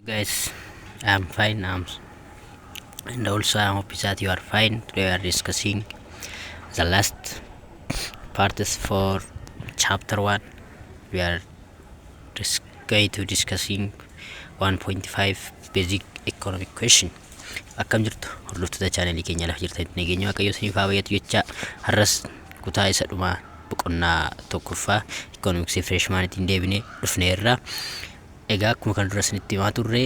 Guys, I'm fine. And also I hope that you are fine. Today we are discussing the last part is for chapter one. We are going to discussing 1.5 basic economic question. Akkam jirtu hordoftoota chaanelii keenya lafa jirtanitti nageenya waaqayyo isiniif haa baay'atu jecha har'as kutaa isa dhumaa boqonnaa tokkoffaa economics freshmanitiin deebinee dhufneerra. Egaa akkuma kan dura isinitti himaa turre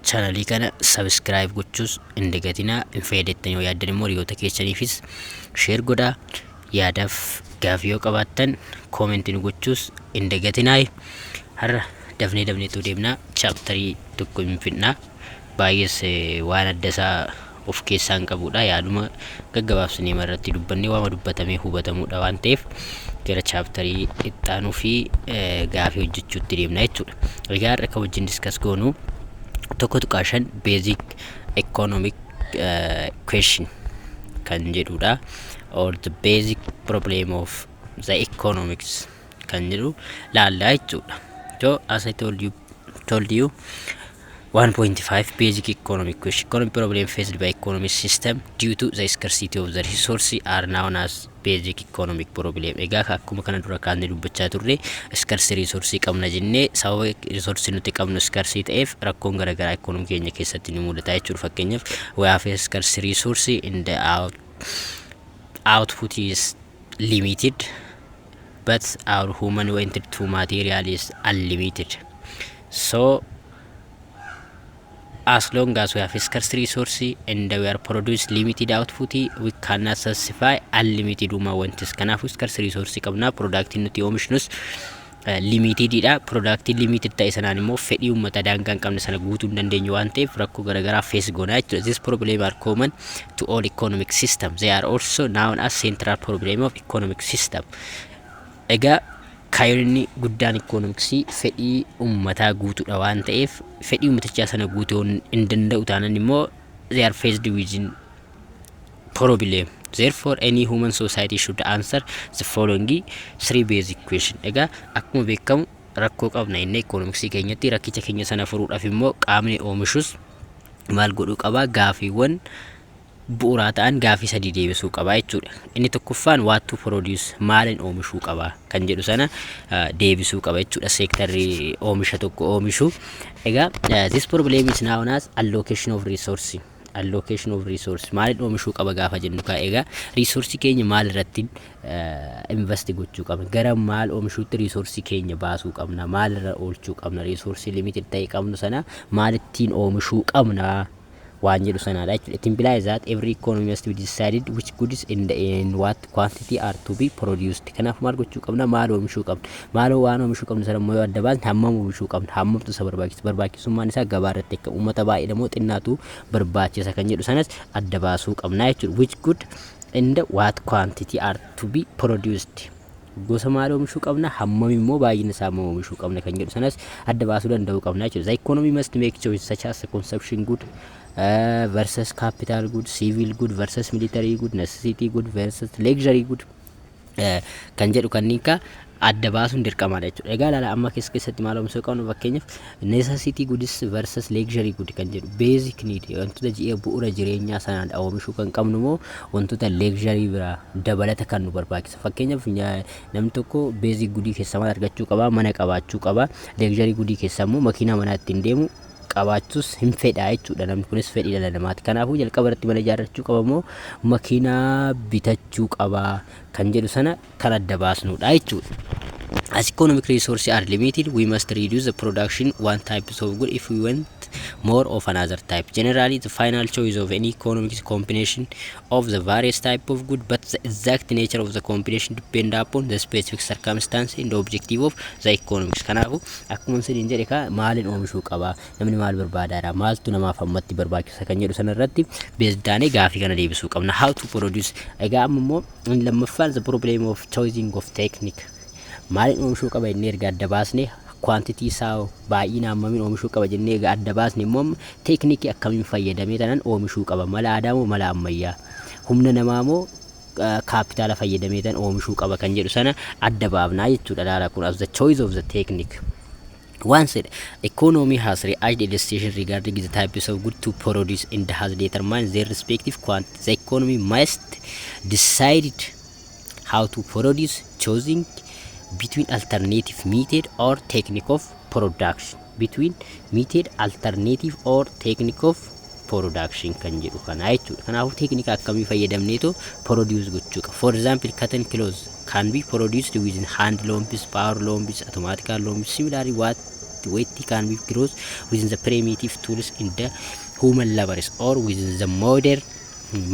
channelii kana subscribe gochuus hin dagatinaa. Hin fayyadamtan yoo yaaddan immoo hiriyoota keessaniifis share godhaa. Yaadaaf gaaffii yoo qabaattan comment nu gochuus hin dagatinaa. Har'a dafnee deemnaa chapterii tokko hin fidnaa. Baay'ees waan adda isaa of keessaa hin qabudha. Yaaduma gaggabaabsinee irratti dubbannee waan dubbatamee hubatamuudha waan ta'eef gara chapterii ittaanuu fi gaaffii hojjechuutti deemna jechuudha. Egaa har'a kan wajjin discuss goonu tokko tuqaashan basic economic question kan jedhudha, or the basic problem of the economics kan jedhu laallaa jechuudha. So as I told you 1.5 basic economic question. Economic problem faced by economic system due to the scarcity of the resources are known as basic economic problem. Egaa akkuma kana dura kaanee dubbachaa turre scarce resource qabna jennee sababa resource nuti qabnu scarce ta'eef rakkoon garaagaraa economic keenya keessatti ni mudata jechuudha. Fakkeenyaaf we have a scarce resource in the output is limited but our human wanted to material is unlimited. So as long as we have scarce resource and we are produce limited output, we cannot satisfy unlimited wantis. Kanaafuu scarce resource qabna, product nuti oomishnus limited dha. Product limited ta'e sanaan immoo fedhii uummata daangaa qabna sana guutuu hin dandeenyu waan ta'eef rakkoo garaagaraa face goona jechuudha. This problem are common to all economic system. They are also known as central problem of economic system. Egaa kaayyoonni guddaan economicsii fedhii uummataa guutuudha waan ta'eef fedhii uummatichaa sana guutuu hin danda'u taanaan immoo they are faced with problem. Therefore any human society should answer the following three basic questions. Egaa akkuma beekamu rakkoo qabna inni economicsii keenyatti rakkicha keenya sana furuudhaaf immoo qaamni oomishus maal godhuu qaba? Gaaffiiwwan bu'uuraa ta'an gaaffii sadii deebisuu qaba jechuudha. Inni tokkoffaan what to produce, maalin oomishuu qaba kan jedhu sana deebisuu qaba jechuudha. Sektarri oomisha tokko oomishu. Egaa this problem is known as allocation of resource. Allocation of resource maalin oomishuu qaba gaafa jennu ka egaa resource keenya maal irratti invest gochuu qabna, gara maal oomishuutti resource keenya baasuu qabna, maal irra oolchuu qabna, resource limited ta'e qabnu sana maal ittiin oomishuu qabna waan jedhu sanaadha jechuudha. It implies that every economy must be decided which goods in what quantity are to be produced. Kanaaf maal gochuu qabna, maal oomishuu qabna, maal waan oomishuu qabna sana immoo adda baasnee hammam oomishuu qabna, hammamtu isa barbaachisummaan isaa gabaa irratti akka uummata baay'ee moo xinnaatu barbaachisa kan jedhu sanas adda baasuu qabna jechuudha. Which good in the what quantity are to be produced. Gosa maal oomishuu qabna, hammam immoo baay'ina isaa oomishuu qabna kan jedhu sanas adda baasuu danda'uu qabna jechuudha. The economy must make choices such as consumption good versus capital good, civil good versus military good, necessity good versus luxury good kan jedhu kanneen ka adda baasuun dirqamaadha jechuudha. Egaa laala amma keessatti maal oomishuu qabnu fakkeenyaaf necessity goods versus luxury good kan jedhu basic need wantoota bu'uura jireenyaa sanaan oomishuu kan qabnu moo wantoota luxury bira dabalata kan nu barbaachisa. Fakkeenyaaf namni tokko basic goodii keessaa maal argachuu qaba, mana qabaachuu qaba. Luxury goodii keessaa immoo makiinaa manaa ittiin deemu qabaachuus hin fedha jechuudha. Namni kunis fedhii dhala namaati. Kanaafuu jalqaba irratti mana ijaarrachuu qaba moo makiinaa bitachuu qaba kan jedhu sana kan adda baasnudha jechuudha. As economic resources are limited, we must reduce the production one type of good if we want more of another type. Generally, the final choice of any economic combination of the various type of good, but the exact nature of the combination depend upon the specific circumstance and the objective of the economics. Kanaafu akkuma isin jedhe ka maalin oomishuu qaba, namni maal barbaadaadha, maaltu namaaf hammatti barbaachisa kan jedhu sana irratti beesdaanee gaaffii kana deebisuu qabna. How to produce. Egaa ammoo lammaffaan the problem of choosing of technique. Maalin oomishuu qaba inni erga adda baasnee quantity isaa baay'ina hammamin oomishuu qaba jennee adda baasne immoo teeknikii akkamiin fayyadamee tanan oomishuu qaba, mala aadaa moo mala ammayyaa, humna namaa moo kaapitaala fayyadamee tan oomishuu qaba kan jedhu sana adda baafnaa jechuudha. Laala kun as the choice of the technique Once the economy has reached a decision regarding the types of good to produce and has determined their respective quantities, the economy must decide how to produce, choosing between alternative method or technique of production. Between method alternative or technique of production kan jedhu kana jechuudha. Kanaafuu teeknika akkamii fayyadamneetu produce gochuu qaba. For example, cotton clothes can be produced using hand looms, power looms, automatical looms. Similarly, what weight can be produced within the primitive tools in the human labors or within the modern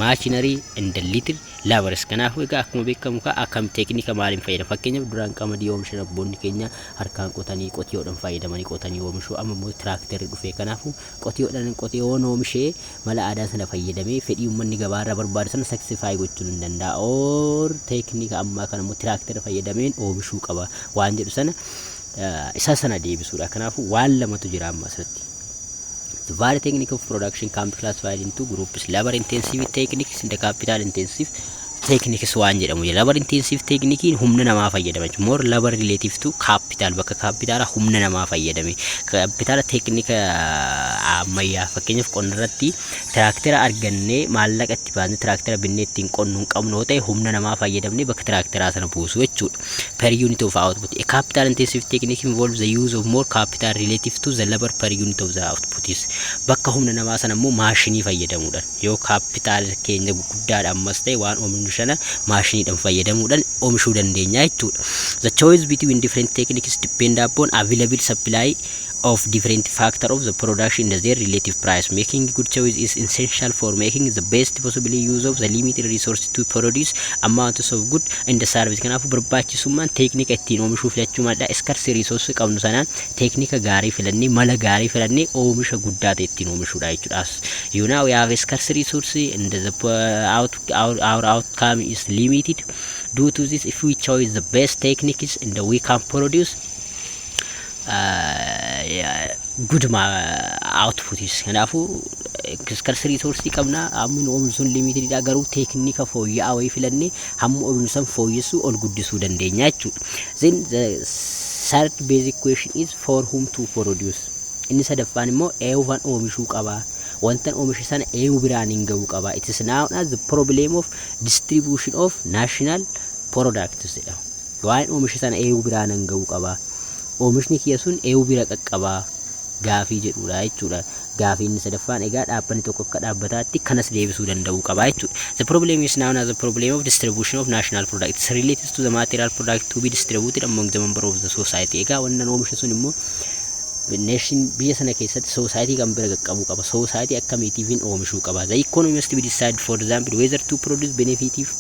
machinery and the little labors. Kanaafuu egaa akkuma beekamu ka akkam teeknika maaliin fayyada. Fakkeenyaaf duraan qamadii oomishan abboonni keenya harkaan qotanii qotiyoodhaan fayyadamanii qotanii oomishuu, amma immoo tiraaktarri dhufee kanaafuu qotiyoodhaan qotiyoon oomishee mala aadaa sana fayyadamee fedhii uummanni gabaarraa barbaadu sana saksifaayi gochuu hin danda'a. Or teeknika ammaa kana immoo tiraaktarri fayyadameen oomishuu qaba waan jedhu sana isa sana deebisuudha. Kanaafuu waan lamatu jira amma asirratti. The various technique of production can be classified into groups: labor intensive techniques and capital intensive techniques. Waan jedhamu labor intensive technique humna namaa fayyadama jechuudha. More labor relative to capital, bakka capital humna namaa fayyadame. Capital technique ammayyaa fakkeenyaaf qonna irratti tiraaktera argannee maallaqa itti baasnee tiraaktera binnee ittiin qonnu hin qabnu yoo ta'e humna namaa fayyadamnee bakka tiraakteraa sana buusu jechuudha. Per unit of output. A capital intensive technique involves the use of more capital relative to the labor per unit of the output. Bakka humna namaa sana immoo maashinii fayyadamuudhaan yoo capital keenya guddaadhaan ammas ta'e waan oomishnu sana maashiniidhaan fayyadamuudhaan oomishuu dandeenya jechuudha. The choice between different techniques depend upon available supply of different factor of the production and their relative price. Making good choice is essential for making the best possible use of the limited resources to produce amounts of good and service. Kanaafuu barbaachisummaan teeknika ittiin oomishuu filachuu madda. Scarce resource qabnu sanaan teeknika gaarii filannee mala gaarii filannee oomisha guddaa ta'e ittiin oomishuudha jechuudha. You know we have a scarce resource and the our outcome is limited. Due to this, if we choose the best techniques and we can produce good output is. Kanaafuu scarce resource qabna amma oomishun limited dha, garuu teeknika fooyya'aa wayii filannee hamma oomishan fooyyessuu ol guddisuu dandeenya jechuudha. Then the third basic question is for whom to produce. Inni sadaffaan immoo eenyuufan oomishuu qaba, wantan oomishe sana eenyu biraan hin ga'uu qaba. It is known as the problem of distribution of national products jedhama. Waan oomishe sana eenyu biraan hin ga'uu qaba, oomishni kiyya sun eenyu bira qaqqaba gaafii jedhudha jechuudha. Gaafii inni sadaffaan egaa dhaabbanni tokko akka dhaabbataatti kanas deebisuu danda'uu qaba jechuudha. The problem is known as the problem of distribution of national products related to the material product to be distributed among the member of the society. Egaa wannan oomisha sun immoo nation biyya sana keessatti society kan bira qaqqabuu qaba. Society akkamiitiifin oomishuu qaba. The economy must be decided, for example, whether to produce benefitive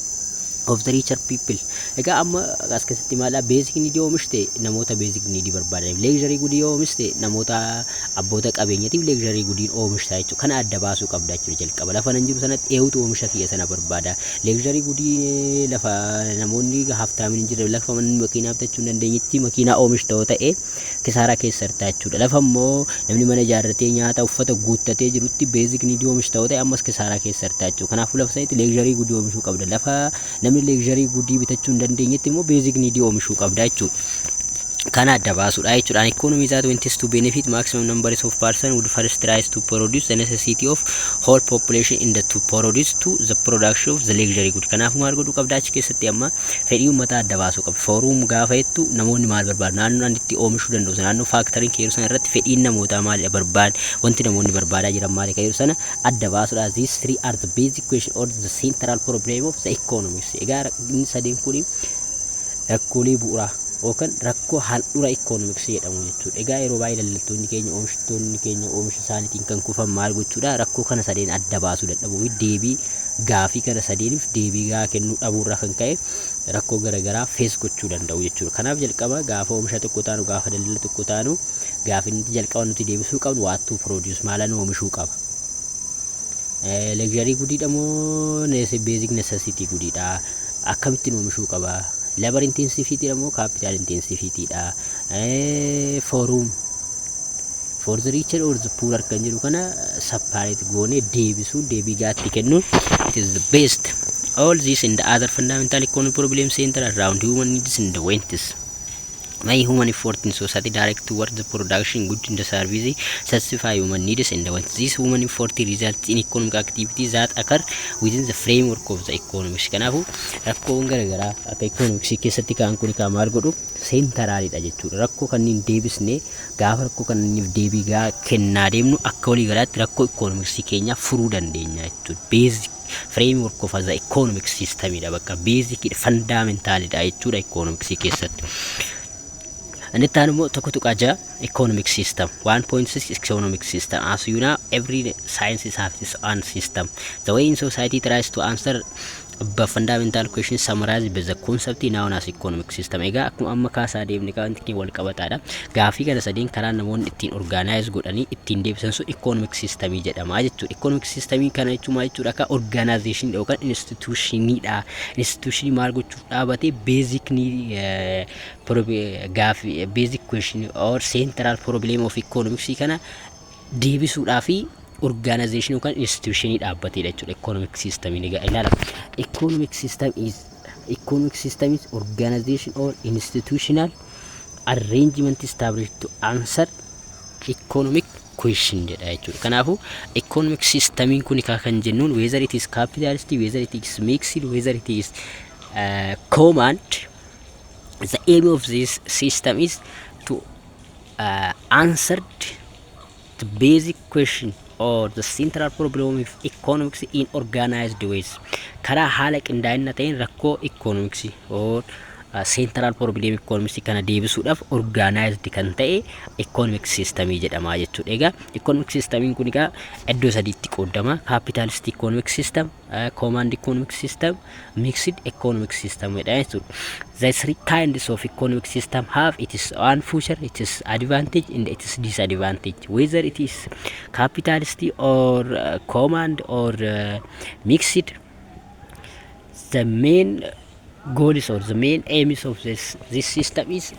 of the richer people. Egaa amma as keessatti maala basic need oomishte namoota basic need barbaadan, luxury good oomishte namoota abboota qabeenyatiif luxury good oomishta jechuudha. Kana adda baasuu qabda jechuudha. Jalqaba lafa nan jiru sanatti eewutu oomisha kiyya sana barbaada. Luxury good lafa namoonni haftaamin jira lafa makiinaa bitachuu dandeenyetti makiinaa oomishta yoo ta'e kisaaraa keessarta jechuudha. Lafa immoo namni mana ijaarratee nyaata uffata guuttatee jirutti basic need oomishta yoo ta'e ammas kisaaraa keessarta jechuudha. Kanaafuu lafa sanatti luxury good oomishuu qabda. Lafa namni luxury good bitachuu dandeenyetti immoo basic need oomishuu qabda jechuudha. Kana adda baasuudha jechuudha. An economy that wants to benefit maximum numbers of persons would first try to produce the necessity of whole population in the to produce to the production of the luxury good. Kanaafuu maal godhuu qabda achi keessatti amma fedhii uummataa adda baasuu qabda. Forum gaafa jettu namoonni maal barbaadu, naannoon itti oomishuu danda'u, naannoo faaktoriin keeru sana irratti fedhiin namootaa maalidha barbaadu, wanti namoonni barbaadaa jiran maali keeru sana adda baasuudha. These three are the basic question or the central problem of the economics. Egaa inni sadeen kuni rakkoolee bu'uuraa yookaan rakkoo handhuura economics jedhamu jechuudha. Egaa yeroo baay'ee daldaltoonni keenya oomishtoonni keenya oomisha isaaniitiin kan kufan maal gochuudha, rakkoo kana sadeen adda baasuu dadhabuu fi deebii gaafii kana sadeeniif deebii gaa kennuu dhabuurraa kan ka'e rakkoo garaagaraa fees gochuu danda'u jechuudha. Kanaaf jalqaba gaafa oomisha tokko taanu gaafa daldala tokko taanu gaafii nuti jalqaba nuti deebisuu qabnu waattuu produce maalan oomishuu qaba. Luxury goodiidha moo basic necessity goodiidha, akkamittiin oomishuu qaba. Labor intensivity dha moo capital intensivity dha. Forum for the richer or the poorer kan jedhu kana separate goone deebisuu deebii gaatti kennu it is the best. All this and the other fundamental economic problems center around human needs and the wants. My human effort in society direct towards the production good in the service satisfy human needs and wants. This human effort results in economic activities that occur within the framework of the economics. Kanaafuu rakkoon garaagaraa akka economics keessatti kaan kun kaan maal godhu seentaraaliidha jechuudha. Rakkoo kanneen deebisnee gaafa rakkoo kanneen deebii kennaa deemnu akka walii galaatti rakkoo economics keenya furuu dandeenya jechuudha. Basic framework of the economic system ida bakka basic fundamental ida jechuudha economics keessatti. Anettaan immoo tokko tuqaja economic system 1.6 economic system. As you know, every science has its own system. The way in society tries to answer the fundamental question summarized by the concept known as economic system. Egaa akkuma amma kaasaa deemne kanatti wal qabataadha. Gaafii kana sadiin karaa namoonni ittiin organize godhanii ittiin deebisan sun economic system jedhama jechuudha. Economic system kana jechuun maal jechuudha? Akka organization yookaan institutionidha. Institution maal gochuuf dhaabatee basic gaafii basic question or central problem of economics kana deebisuudhaa fi organization yookaan institution dhaabbateedha jechuudha. Economic system ni ilaala. Economic system is organization or institutional arrangement established to answer economic question jedha jechuudha. Kanaafuu economic system kun kan jennuun whether it is capitalist, whether it is mixed, whether it is command, the aim of this system is to answer the basic question or the central problem of economics in organized ways. Kara haala qindaa'ina ta'een rakkoo economics or central problem economics kana deebisuudhaaf organized kan ta'e economic system jedhama jechuudha. Egaa economic system kun egaa iddoo sadiitti qoodama. Capitalist economic system, command economic system, mixed economic system jedha jechuudha. The three kinds of economic system have its own feature, its advantage and its disadvantage. Whether it is capitalist or command or mixed, the main goals or the main aims of this system is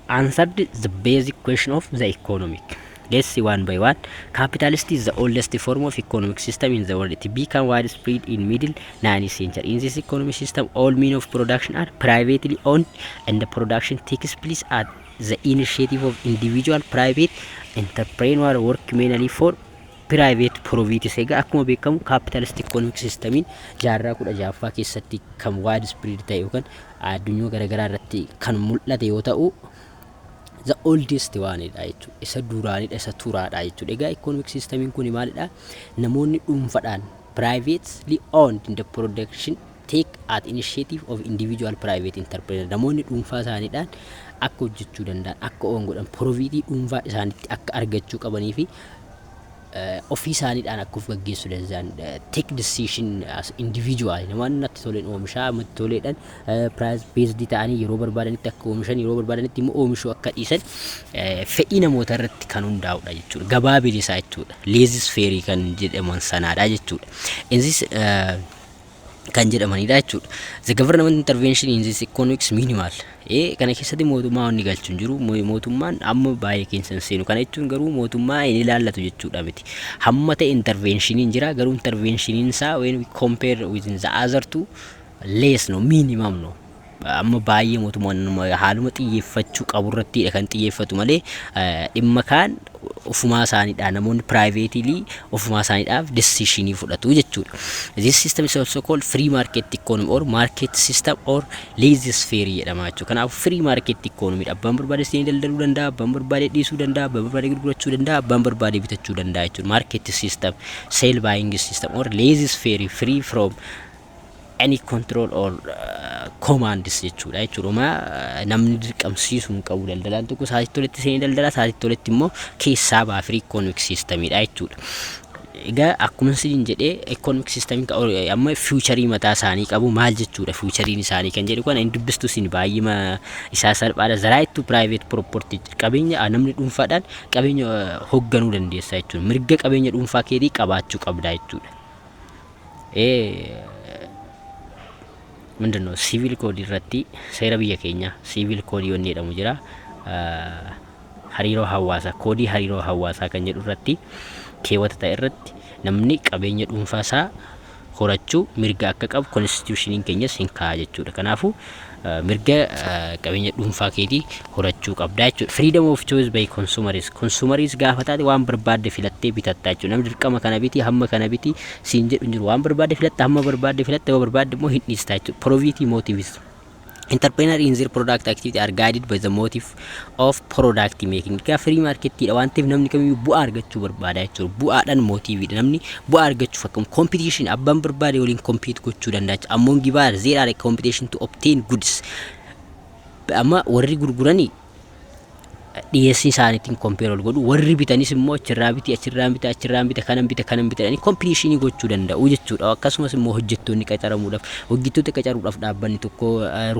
answered the basic question of the economic. Let's see one by one. Capitalist is the oldest form of economic system in the world. It became widespread in middle 19th century. In this economic system, all means of production are privately owned and the production takes place at the initiative of individual private entrepreneur work mainly for private profit. Egaa akkuma beekamu capitalist economic system jaarraa 16ffaa keessatti kan widespread ta'e yookaan addunyaa garaagaraa irratti kan mul'ate yoo ta'u the oldest one dha jechuudha. Isa duraanidha, isa turaadha jechuudha. Egaa economic system kun maalidha? Namoonni dhuunfaadhaan privately owned in the production take at initiative of individual private entrepreneur. Namoonni dhuunfaa isaaniidhaan akka hojjechuu danda'an, akka oon godhan, profitii dhuunfaa isaaniitti akka argachuu qabanii fi ofii isaaniidhaan akka of gaggeessuu danda'an take decision as individual. Namoonni natti toleen oomishaa natti toleedhaan price based ta'anii yeroo barbaadanitti akka oomishan, yeroo barbaadanitti immoo oomishuu akka dhiisan fedhii namoota irratti kan hundaa'udha jechuudha. Gabaa bilisaa jechuudha. Laissez faire kan jedhaman sanaadha jechuudha. Innis kan jedhamanidha jechuudha. The government intervention in this economics minimal. Kana keessatti mootummaa wanni galchuun jiru mootummaan amma baay'ee keessa seenu. Kana jechuun garuu mootummaa inni ilaallatu jechuudha miti. Hamma ta'e interventioniin jira, garuu interventioniin isaa when we compare with the other two less no, minimum no. Amma baay'ee mootummaan haaluma xiyyeeffachuu qabu irratti kan xiyyeeffatu malee dhimma kaan ofumaa isaaniidha. Namoonni privately ofumaa isaaniidhaaf decisionii fudhatu jechuudha. This system is also called free market economy or market system or laissez faire jedhama jechuudha. Kanaaf free market economy dha. Abbaan barbaade seenii daldaluu danda'a, abbaan barbaade dhiisuu danda'a, abbaan barbaade gurgurachuu danda'a, abbaan barbaade bitachuu danda'a jechuudha. Market system, sale buying system or laissez faire, free from any control or commands jechuudha jechuudha. Namni dirqamsiisuu hin qabu daldalaan tokko saasitti toletti seenii daldalaa, saasitti toletti immoo keessaa baa free economic systemidha jechuudha. Egaa akkuma isin jedhee economic system amma future mataa isaanii qabu. Maal jechuudha future isaanii kan jedhu kana hin dubbistu isin baay'ee isaa salphaadha. The right to private property, qabeenya namni dhuunfaadhaan qabeenya hoogganuu dandeessa jechuudha. Mirga qabeenya dhuunfaa keetii qabaachuu qabda jechuudha. ምንድነው ሲቪል ኮድ irratti seera biyya keenya ሲቪል ኮድ yoonni jedhamu jira. hariiroo hawaasaa, koodii hariiroo hawaasaa kan jedhu irratti keewwata ta'e irratti namni qabeenya dhuunfaa isaa horachuu mirga akka qabu constitutioniin keenyas hin kaa'a jechuudha. Kanaafuu mirga qabeenya dhuunfaa keetii horachuu qabdaa jechuudha. Freedom of choice by consumers gaafa taate waan barbaadde filattee bitatta jechuudha. Namni dirqama kana biti hamma kana biti siin jedhu hin jiru. Waan barbaadde filatta hamma barbaadde filatta yoo barbaadde immoo hin dhiista jechuudha. Probity motives. Entrepreneur in their product activity are guided by the motive of product making. Ka free market dha waan ta'eef namni kamiyyuu bu'aa argachuu barbaada jechuudha. Bu'aadhaan motiividha. Namni bu'aa argachuuf akkam competition abbaan barbaade waliin compete gochuu danda'a. Among givar there are a competition to obtain goods. Amma warri gurguranii dhiyeessii isaaniitiin compare ol godhu warri bitanis immoo achirraa bita kanan bita ani competition gochuu danda'u jechuudha. Akkasumas immoo hojjettoonni qacaramuudhaaf hojjettoota qacaruudhaaf dhaabbanni tokko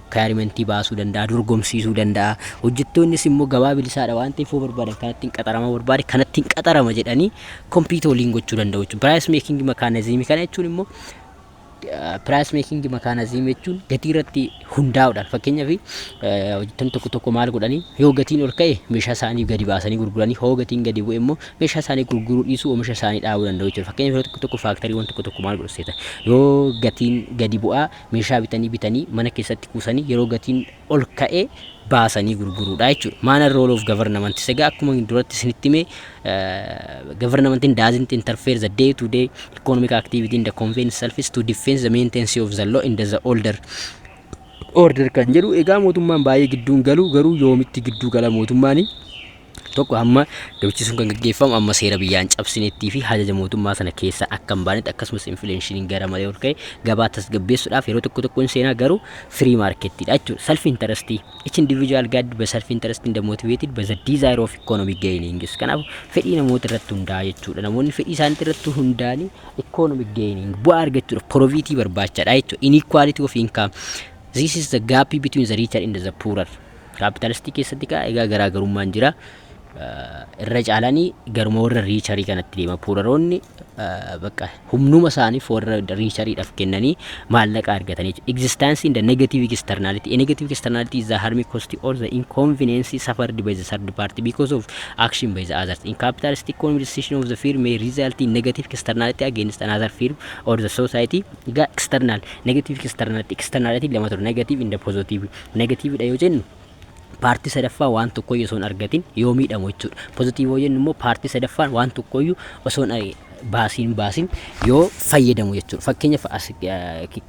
requirement baasuu danda'a, dorgomsiisuu danda'a. Hojjettoonnis immoo gabaa bilisaadha waan ta'eef barbaadan kanattiin qaxarama barbaade kanattiin qaxarama jedhanii compete waliin gochuu danda'u jechuudha. Price making mechanism kana jechuun immoo price making mechanism jechuun gatii irratti hundaa'uudhaan fakkeenyaaf hojjettoonni tokko maal godhanii yoo gatiin ol ka'e meeshaa isaanii gadi baasanii gurguranii yoo gatiin gadi bu'e immoo meeshaa isaanii gurguruu dhiisuu oomisha isaanii dhaabuu danda'u jechuudha. Fakkeenyaaf yeroo tokko faaktarii tokko maal godhu seeta yoo gatiin gadi bu'aa meeshaa bitanii mana keessatti kuusanii yeroo gatiin ol ka'e baasanii gurguruudha jechuudha. Maana role of government sega akkuma duratti isinitti hime government doesn't interfere the day to day economic activity in the convenience service to defend the maintenance of the law in the order kan jedhu egaa mootummaan baay'ee gidduun galu garuu yoomitti gidduu gala mootummaani tokko amma dabchisuun kan gaggeeffamu amma seera biyyaan cabsinetti fi hajaja mootummaa sana keessa akka hin baanetti akkasumas inflation gara malee ol ka'e gabaa tasgabbeessuudhaaf yeroo tokko seenaa garuu free market dha jechuudha. Self interest each individual guided by self interest and motivated by the desire of economic gaining. Kanaaf fedhii namoota irratti hundaa'a jechuudha. Namoonni fedhii isaanii irratti hundaa'anii economic gaining bu'aa argachuudhaaf probity barbaachaadha jechuudha. Inequality of income. This is the gap between the richer and the poorer. Capitalistic keessatti egaa garaagarummaan jira. Irra caalanii garuma warra riicharii kanatti deema puuraroonni bakka humnuma isaaniif warra riichariidhaaf kennanii maallaqa argatanii existence in the negative externality. A negative externality is the harming cost or the inconvenience suffered by the third party because of action by the others. In capitalist economy, decision of the firm may result in negative externality against another firm or the society. External negative externality lama ture negative in the positive. Negative dha yoo jennu paartii sadaffaa waan tokkoyyuu osoo hin argatin yoo miidhamu jechuudha. Pozitiivoo jennu immoo paartii sadaffaan waan tokkoyyuu osoo hin baasin yoo fayyadamu jechuudha. Fakkeenyaaf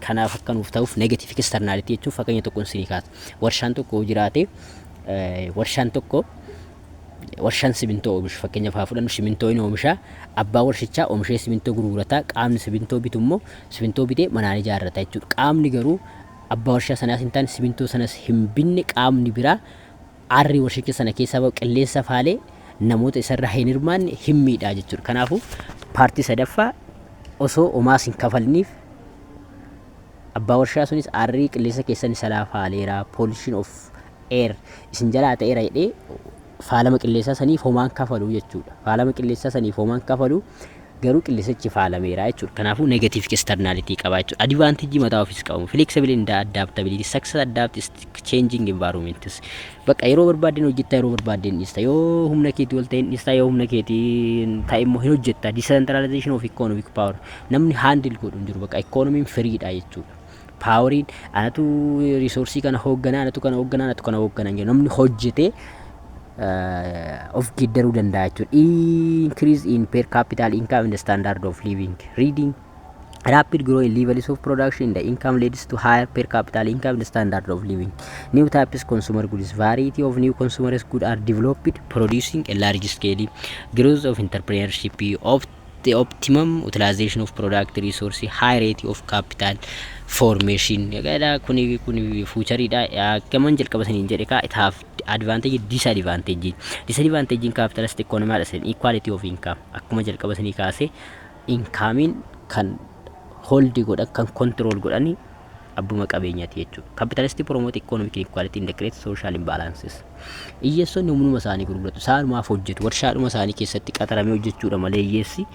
kanaaf akka nuuf ta'uuf negative externality jechuun fakkeenya tokkoon isinii kaasa. Warshaan tokko jiraate warshaan simintoo oomishu fakkeenyaaf haa fudhannu simintoo inni oomisha abbaa warshichaa oomishee simintoo gurgurata qaamni simintoo bitu immoo simintoo bitee manaan ijaarrata jechuudha. Qaamni garuu abbaa warshaa sanaas hin taane simintoo sanas hin binne qaamni biraa arri warshicha sana keessa ba'u qilleensa faalee namoota isarraa hin hirmaanne hin miidhaa jechuudha. Kanaafuu paartii sadaffaa osoo omaas hin kafalniif abbaa warshaa sunis arri qilleensa keessan isa faaleera pollution of air isin jalaa ta'eera jedhee faalama qilleensa saniif homaan kafalu jechuudha. Faalama qilleensa saniif homaan kafalu garuu qilleensichi faalameera jechuudha. Kanaafuu negative externality qaba jechuudha. Advantage mataa ofis qabu. Flexible and adaptability. Success adapt changing environments. Bakka yeroo barbaadden hojjetta yeroo barbaadden dhiista. Yoo humna keetii ol ta'een dhiista yoo humna keetii ta'e immoo hin hojjetta. Decentralization of economic power. Namni handle godhu hin jiru. Bakka economiin free dha jechuudha. Poweriin anatu resource kana hooggana anatu kana hooggana namni hojjete of giddaruu danda'a jechuudha. Increase in per capital income and the standard of living. Reading rapid growth in levels of production, the income leads to higher per capita income and the standard of living. New types of consumer goods. Variety of new consumer goods are developed, producing a large scale growth of entrepreneurship of the optimum utilization of product resources, high rate of capital formation. Kuni future da kaman jalqabatanii jedhe ka it have advantage disadvantage. Disadvantage in capitalist economy is inequality of income. Akkuma jalqabatanii kaase income kan hold godhan kan control godhani abbuma qabeenyaati jechuudha. Capitalist promote economic inequality and create social imbalances. hiyyeessonni humnuma isaanii gurguratu isaanumaaf hojjetu warshaadhuma isaanii keessatti qaxaramee hojjechuudha malee hiyyeessi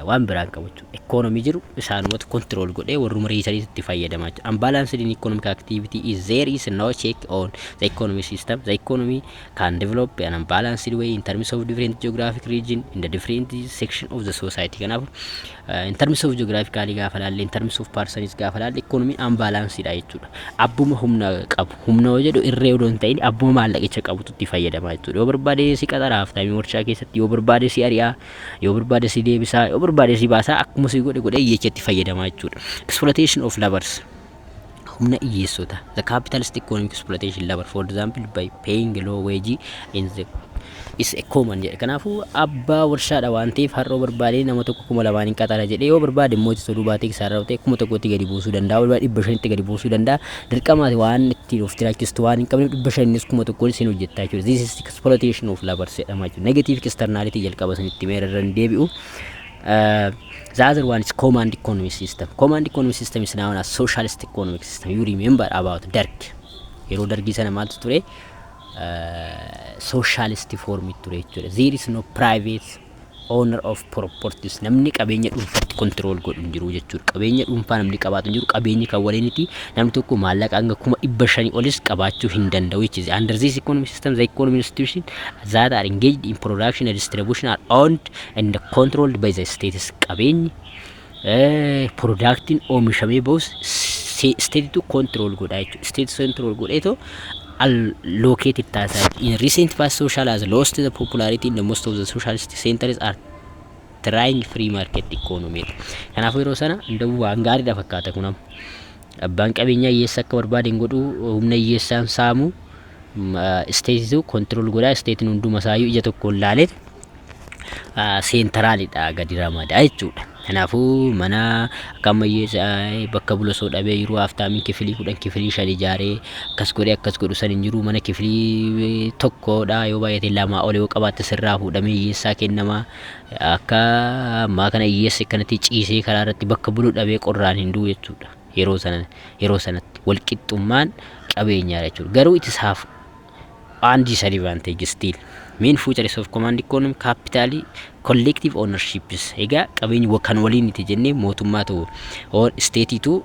waan biraan qabu jechuudha. Economy jiru isaanumatu control godhee warruma riisaniitti fayyadamaa jechuudha. Unbalanced in economic activity is there is no check on the economic system. The economy can develop an unbalanced way in terms of different geographic region in the different section of the society. Kanaaf in terms of geographically gaafa laalle in terms of persons gaafa laalle economy unbalanced dha jechuudha. Abbuma humna qabu humna jedhu irree odoon ta'in abbuma maallaqicha qabutu itti fayyadamaa jechuudha. Yoo barbaade si qaxaraaf taa'ee warshaa keessatti yoo barbaade si ari'aa yoo barbaade si deebisaa yoo barbaade si baasaa akkuma si godhe godhee hiyyeessatti fayyadamaa jechuudha. Exploitation of labours humna hiyyeessota. The capitalist economic exploitation labor for example by paying low wage in the is a common jedhe. Kanaafuu abbaa warshaadha waan ta'eef har'oo barbaade nama tokko 2,000 qaxara jedhee yoo barbaade immoo itti soduu baatee isaarraa ta'e 1,000tti gadi buusuu danda'a. Walbaa 500tti gadi buusuu danda'a. Dirqamaati waan ittiin of tiraachistu waan hin qabneef 500 1,000 isin hojjettaa jechuudha. This is exploitation of labor jedhama jechuudha. Negative externality jalqaba sanitti meerarran deebi'u. The other one is command economy system. Command economy system is known as socialist economic system. You remember about Dark. Yeroo dargii sana maaltu ture? Socialist form ture jechuudha. There is no private owner of properties. Namni qabeenya dhuunfaatti control godhu hin jiru jechuudha. Qabeenya dhuunfaa namni qabaatu hin jiru. Qabeenyi kan waliiniti namni tokko maallaqa hanga 500 olis qabaachuu hin danda'u jechuudha. Under this economic system, the economic institutions that are engaged in production and distribution are owned and controlled by the states. Qabeenyi productiin oomishamee bahus state to control godha jechuudha. State control godheetoo allocated taasisa. In recent past, social has lost the popularity in the most of the socialist centers are trying free market economy. Kanaafuu yeroo sana ndawuu waan gaariidha fakkaata kunam. Abbaan qabeenyaa hiyyeessa akka barbaade godhu humna hiyyeessaan saamu state control godha. State hunduma isaayyuu ija tokkoon laalee centralidha gadi ramada jechuudha. Kanaafuu mana akkama hiyyeessaa bakka bulasoo dhabee yeroo haftaamiin kifilii 10 kifilii 5 ijaaree akkas godhu san hin jiru. Mana kifilii tokkodha yoo baay'ate lama ol yoo qabaatte sirraa fuudhamee hiyyeessaa kennama. Akka ammaa kana hiyyeessi kanatti ciisee karaa irratti bakka buluu dhabee qorraan hin du'u jechuudha. Yeroo sanatti walqixxummaan qabeenyaa jechuudha. Garuu it is half and disadvantage still. Main features of command economy capital collective ownership is ega qabeenyi kan waliin itti jennee mootummaa ta'u or state to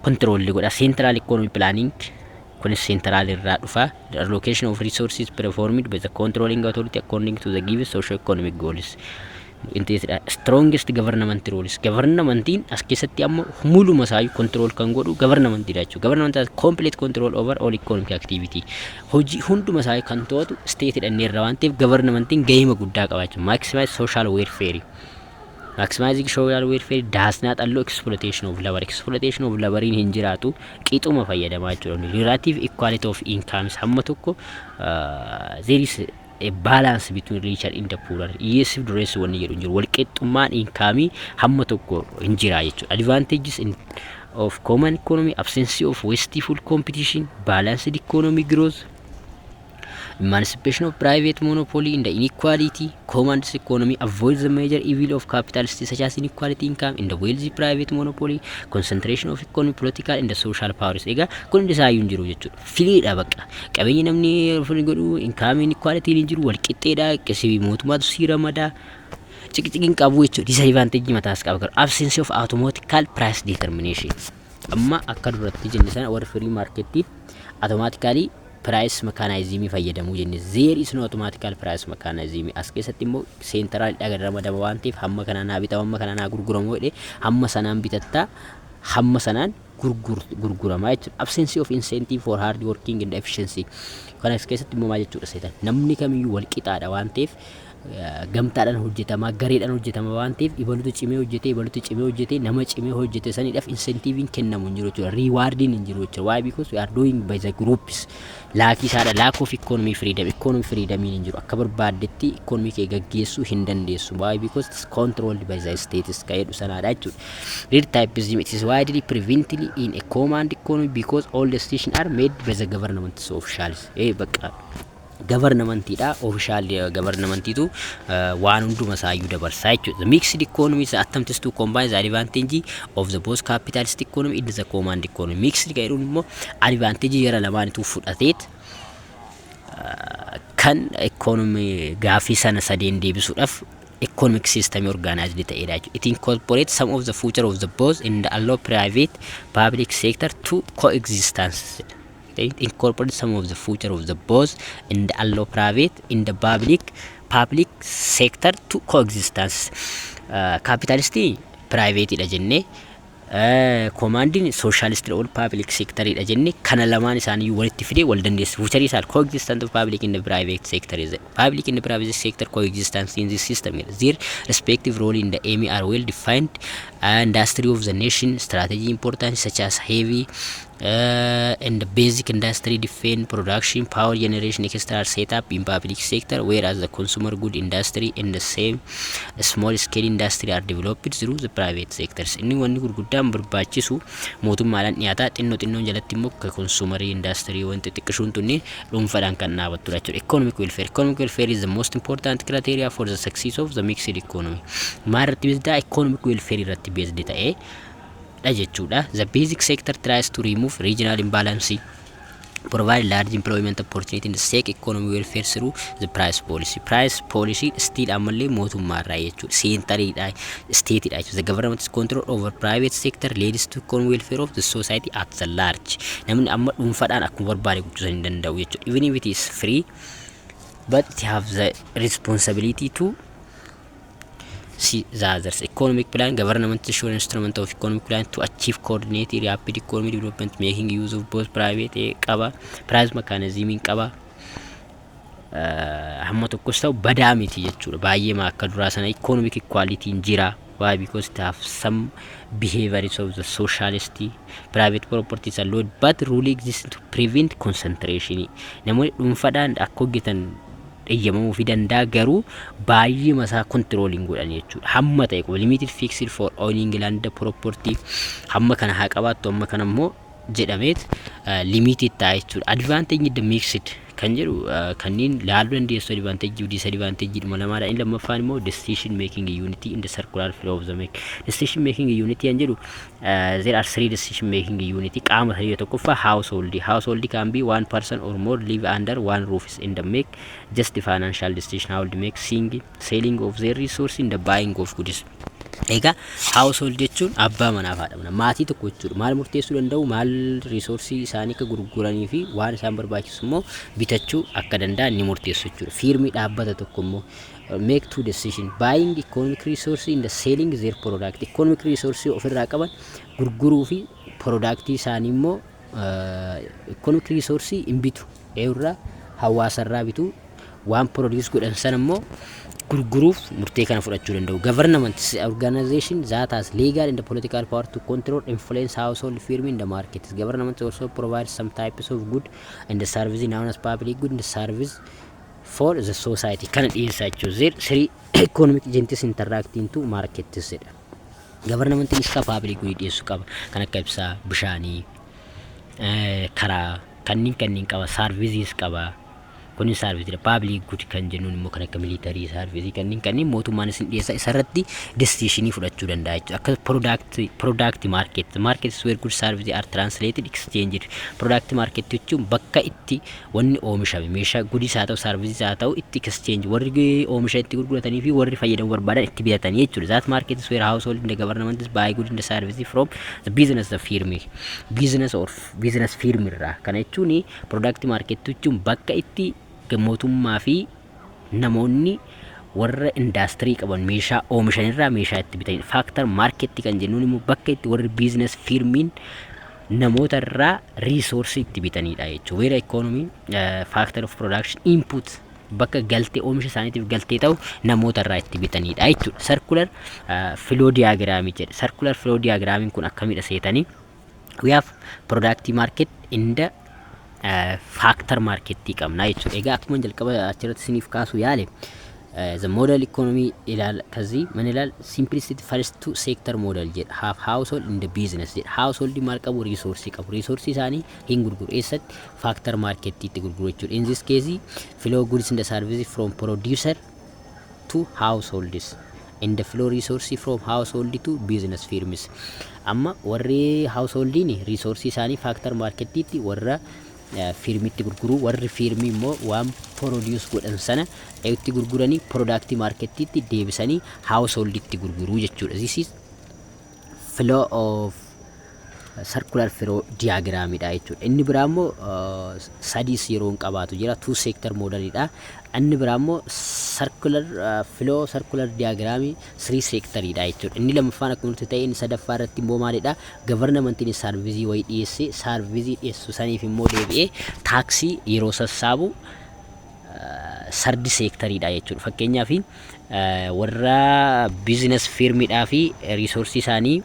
control godha. Central economy planning kun central irraa dhufa. The allocation of resources performed by the controlling authority according to the given socio economic goals. Strongest government roles. Governmentiin as keessatti amma muluma isaayyuu control kan godhu governmentidha jechuudha. Government has complete control over all economic activity. Hojii hunduma isaayyuu kan to'atu stateedha inni irraa waan ta'eef governmentiin gahee guddaa qaba jechuudha. Maximize social welfare. Maximizing social welfare does not allow exploitation of labor. Exploitation of labor hin jiraatu qixuma fayyadamaa jechuudha. Relative equality of incomes hamma tokko there is a balance between rich and the poor. Yes, dress one year in your work at man income hamma tokko hin jira jechuudha. Advantages of common economy: absence of wasteful competition, balanced economic growth, emancipation of private monopoly in the inequality. Command economy avoids the major evil of capitalists such as inequality income in the wealthy private monopoly, concentration of economic, political and the social powers. Ega kun desayun jiru jechuudha. Filiidha bakka qabeenyi namni fili godhu income inequality hin jiru walqixxeedha. Qesibi mootummaatu si ramada ciqiqiin qabu jechuudha. Disadvantage mataas qaba. Absence of automatical price determination. Amma akka duratti jenne sana war free market automatically price mechanism fayyadamu jenne. There is no automatical price mechanism. As keessatti immoo central dhagarama waan ta'eef hamma kana naa bitamu hamma kana naa gurguramu jedhe hamma sanaan bitatta hamma sanaan gurgurama jechuudha. Absence of incentive for hard working and efficiency. Kana as keessatti immoo maal jechuudha seetan namni kamiyyuu wal qixaadha waan ta'eef gamtaadhaan hojjetama gareedhaan hojjetama waan ta'eef ibalutu cimee hojjete nama cimee hojjete saniidhaaf incentive kennamu hin jiru jechuudha. Rewarding hin jiru jechuudha. Why? Because we are doing by the groups. Laaki isaadha lack of economy freedom. Economy freedom hin jiru. Akka barbaadetti economy kee gaggeessuu hin dandeessu. Why? Because it's controlled by the states. Ka'edhu sanaadha jechuudha. Real typeism it is widely prevalent in a command economy because all decisions are made by the government officials. Bakka governmentidha. Official governmentitu waan hunduma isaayyuu dabarsaa jechuudha. The mixed economy is attempts to combine the advantage of the both capitalist economy and the command economy. Mixed jedhuun immoo advantage jara lamaanitu fudhateet kan economy gaafii sana sadeen deebisuudhaaf economic system organized ta'edha. It incorporates some of the future of the both and allow private public sector to coexistence. They incorporate some of the future of the both and allow private in the public sector to coexistence. Capitalist private ila jenne commanding socialist or public sector ila jenne kana lamaan isaanii walitti fide wal dandeessu. Future is coexistence of public in the private sector is public in the private sector coexistence in this system. Their respective role in the aim are well defined. Industry of the nation strategy importance such as heavy and the basic industry defense production power generation etc. are set up in public sector, whereas the consumer good industry and the same small scale industry are developed through the private sectors. Inni wanni gurguddaan barbaachisu mootummaadhaan dhiyaataa xinnoon jalatti immoo consumer industry wanti xiqqishuun tunni dhuunfaadhaan kan dhaabattu jechuudha. Economic welfare is the most important criteria for the success of the mixed economy. Maarratti bisdaa economic welfare irratti based ta'ee jechuudha. The basic sector tries to remove regional imbalance, provide large employment opportunity in the sake economic welfare through the price policy. Price policy still ammallee mootummaarraa jechuudha. Seentariidha, stateidha jechuudha. The government's control over private sector leads to economic welfare of the society at the large. Namni amma dhuunfaadhaan akkuma barbaade gochuu hin danda'u jechuudha. Even if it is free, but it have the responsibility to see the others. Economic plan, government should instrument of economic plan to achieve coordinated rapid economic development, making use of both private qaba, price mechanism qaba. Hamma tokkos ta'u badaa miti jechuudha. Baay'ee akka duraa sana economic equality hin jira. Why? Because it have some behaviors of the socialist private properties allowed, but rule exists to prevent concentration. Namoonni dhuunfaadhaan akka hojjetan eeyyamamuu fi danda'a, garuu baay'ee masaa controlling godhan jechuudha. Hamma ta'e limited fixed for owning land property hamma kana haa qabaattu amma kana immoo jedhameet limited ta'a jechuudha. Advantage the mixed kan jedhu kanneen laaluu dandeessu advantage disadvantage dhuma lamaadha. Inni lammaffaan immoo decision making unity in the circular flow of the make. Decision making unity kan jedhu there are three decision making unity. Qaama sadii tokkoffaa household can be one person or more live under one roof in the make just the financial decision how to make selling of their resource in the buying of goods. Egaa household jechuun abbaa manaa fi haadha manaa maatii tokko jechuudha. Maal murteessuu danda'u, maal resource isaanii akka gurguranii fi waan isaan barbaachisu immoo bitachuu akka danda'an ni murteessu jechuudha. Firmii dhaabbata tokko immoo make two decision buying economic resource in the selling their product. Economic resource ofirraa qaban gurguruu fi product isaanii immoo economic resource hin bitu irraa hawaasarraa bitu waan produce godhan sana immoo gurguruuf murtee kana fudhachuu danda'u. Government organization that has legal and political power to control influence household firm in the market. Government also provides some types of good and the service known as public good and the service for the society. Kana dhiyeessaa jechuudha. Three economic agents interact into market jedha. Government is public good dhiyeessuu qaba. Kan akka ibsaa, bishaanii, karaa kanneen qaba, services qaba. Kuni service public good kan jennuun immoo kan akka military service kanneen mootummaan isin dhiyeessa isarratti decision fudhachuu danda'a jechuudha. Akka product markets where good service are translated exchanged. Product market jechuun bakka itti wanni oomishame meeshaa goodies haa ta'u services haa ta'u itti exchange warri oomisha itti gurguratanii fi warri fayyadamuu barbaadan itti bitatanii jechuudha. That market is where household and the government is buy good in the service from the business firm irraa. Kana jechuun product market jechuun bakka itti mootummaa fi namoonni warra industry qaban meeshaa oomishan irraa meeshaa itti bitan. Factor market kan jennuun immoo bakka itti warri business firmiin namoota irraa resource itti bitanidha jechuudha. Where economy factor of production input bakka galtee oomisha isaaniitiif galtee ta'u namoota irraa itti bitanidha jechuudha. Circular flow diagram jedha. Circular flow diagram kun akkamidha seetanii we have product market in the factor market qabna jechuudha. Egaa akkuma jalqaba achirratti isiniif kaasu yaale the model economy ይላል። ከዚህ ምን ይላል? simplicity first to sector model jedha. Have household in the business jedha. household maal qabu resource qabu. resource isaanii hin gurguru. eessatti factor market itti gurguru jechuudha. in this case flow goods in the service from producer to households and the flow resource from household to business firms. amma warri household ni resource isaanii factor market itti warra firmitti gurguru. warri firmi immoo waan produce godhan sana itti gurguranii product market itti deebisanii household itti gurguru jechuudha. this is flow of circular flow diagram dha jechuudha. inni biraa immoo sadis yeroon qabaatu jira. two sector model dha. inni biraa immoo circular flow circular diagram three sector dha jechuudha. inni lammaffaan akkuma nuti ta'e inni sadaffaa irratti immoo maalidha? governmentiin service way dhiyeesse service dhiyeessu saniif immoo deebi'ee taaksii yeroo sassaabu sardi sector dha jechuudha. fakkeenyaaf warra business firmidhaa fi resource isaanii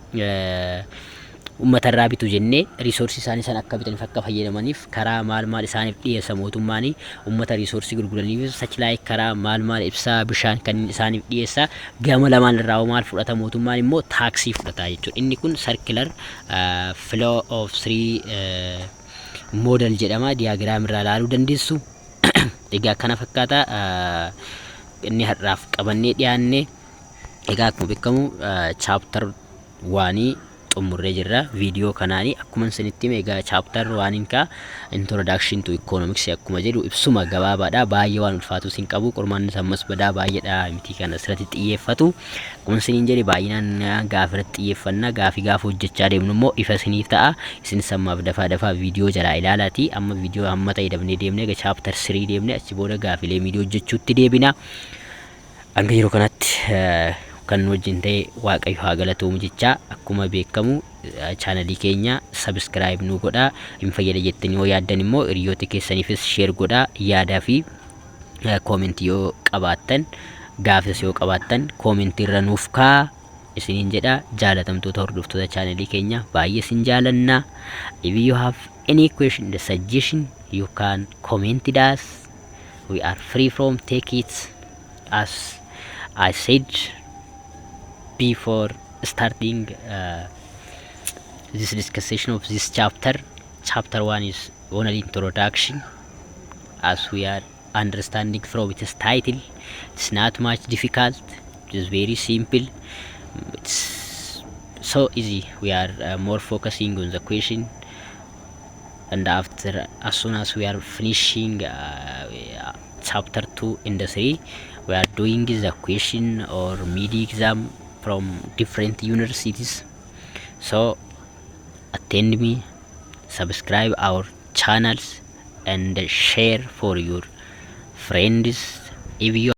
ummata irraa bitu jennee resource isaanii san akka bitaniif akka fayyadamaniif karaa maal isaaniif dhiyeessa mootummaanii. ummata resource gurguraniif sachilaa karaa maal ibsaa bishaan kan isaaniif dhiyeessa. gama lamaan irraa maal fudhata mootummaan immoo taaksii fudhata jechuudha. inni kun circular flow of three model jedhama. diagram irraa ilaaluu dandeessu. egaa kana fakkaata inni har'aaf qabannee dhiyaanne. egaa akkuma beekamu chapter 1 xumurree jirra. viidiyoo kanaanii akkuma isinitti egaa chapter 1 ka introduction to economics akkuma jedhu ibsuma gabaabaadha. baay'ee waan ulfaatu sin qabu. qormaanni sammas badaa baay'eedha miti kana asirratti xiyyeeffatu. akkuma isiniin jedhe baay'inaan gaafirratti xiyyeeffannaa gaaf hojjechaa deemnu immoo ifa isiniif ta'a. isin sammaaf dafaa viidiyoo jalaa ilaalaati. amma viidiyoo hamma ta'e dabnee deemne egaa chapter 3 deemne achi booda gaafilee viidiyoo hojjechuutti deebina. hanga yeroo kanatti kan wajjin ta'e waaqayyo haa galatoomu jechaa. akkuma beekamu chaanalii keenya subscribe nu godhaa. hin fayyada jettanii yoo yaaddan immoo hiriyoota keessaniifis share godhaa. yaadaa fi comment yoo qabaattan gaafis yoo qabaattan comment irra nuuf kaa isiniin jedha. jaalatamtoota hordoftoota chaanalii keenya baay'ee sin jaalanna. if you have any question the suggestion you can comment it us. we are free from take it. as I said before starting this discussion of this chapter 1 is only introduction. as we are understanding from its title, it's not much difficult. It is very simple. It's so easy. We are more focusing on the question, and after as soon as we are finishing chapter 2 in the 3, we are doing the question or mid exam from different universities. so attend me, subscribe our channels and share for your friends. if you